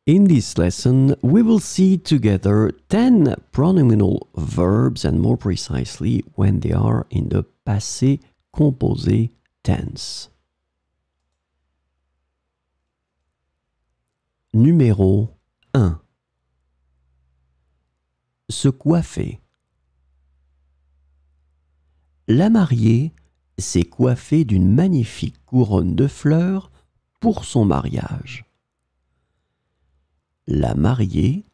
In this lesson, we will see together 10 pronominal verbs, and more precisely when they are in the passé composé tense. Numéro 1. Se coiffer. La mariée s'est coiffée d'une magnifique couronne de fleurs pour son mariage. La mariée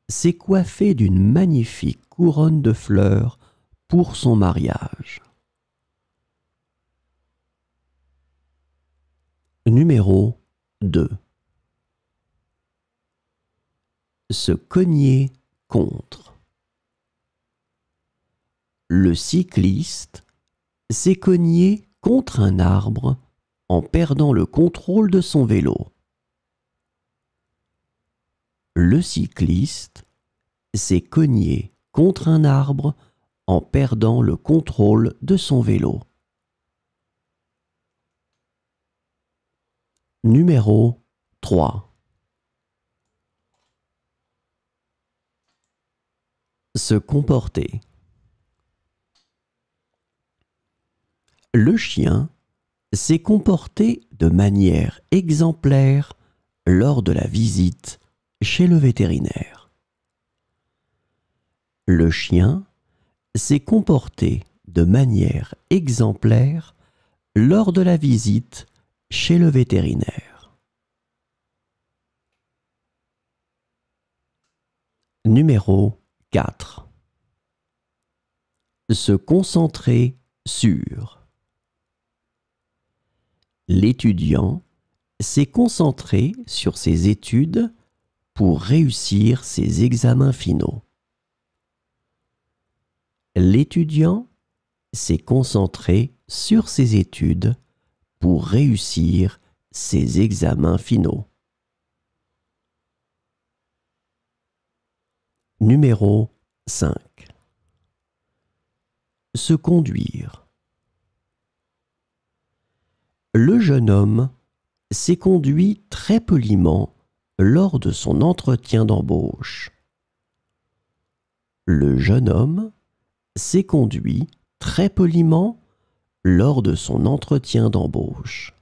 s'est coiffée d'une magnifique couronne de fleurs pour son mariage. Numéro 2. Se cogner contre. Le cycliste s'est cogné contre un arbre en perdant le contrôle de son vélo. Le cycliste s'est cogné contre un arbre en perdant le contrôle de son vélo. Numéro 3. Se comporter. Le chien s'est comporté de manière exemplaire lors de la visite chez le vétérinaire. Le chien s'est comporté de manière exemplaire lors de la visite chez le vétérinaire. Numéro 4. Se concentrer sur. L'étudiant s'est concentré sur ses études pour réussir ses examens finaux. L'étudiant s'est concentré sur ses études pour réussir ses examens finaux. Numéro 5. Se conduire. Le jeune homme s'est conduit très poliment lors de son entretien d'embauche. Le jeune homme s'est conduit très poliment lors de son entretien d'embauche.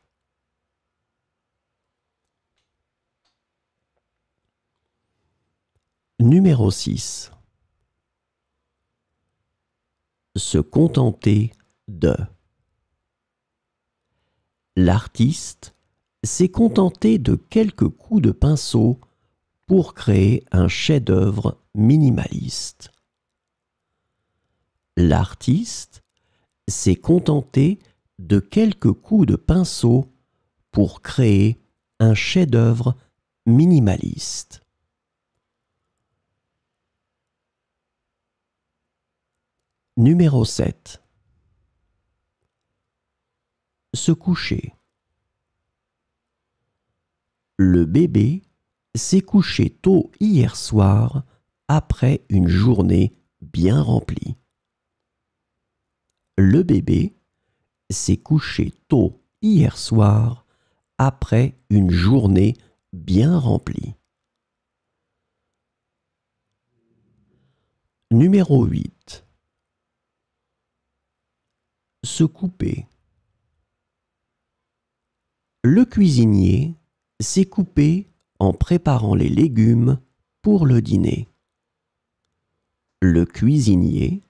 Numéro 6. Se contenter de. L'artiste s'est contenté de quelques coups de pinceau pour créer un chef-d'œuvre minimaliste. L'artiste s'est contenté de quelques coups de pinceau pour créer un chef-d'œuvre minimaliste. Numéro 7. Se coucher. Le bébé s'est couché tôt hier soir après une journée bien remplie. Le bébé s'est couché tôt hier soir après une journée bien remplie. Numéro 8. Se couper. Le cuisinier s'est coupé en préparant les légumes pour le dîner. Le cuisinier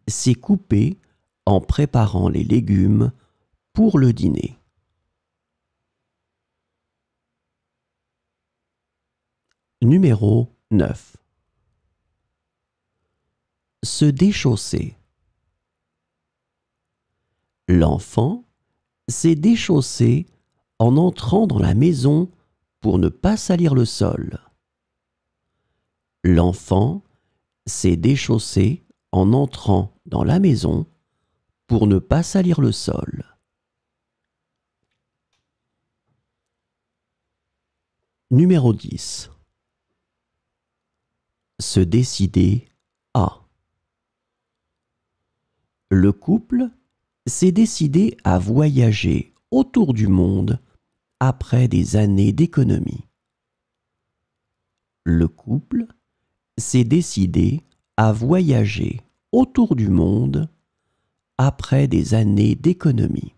s'est coupé en préparant les légumes pour le dîner. Numéro 9. Se déchausser. L'enfant s'est déchaussé en entrant dans la maison pour ne pas salir le sol. L'enfant s'est déchaussé en entrant dans la maison pour ne pas salir le sol. Numéro 10. Se décider à. Le couple s'est décidé à voyager autour du monde après des années d'économie. le couple s'est décidé à voyager autour du monde après des années d'économie.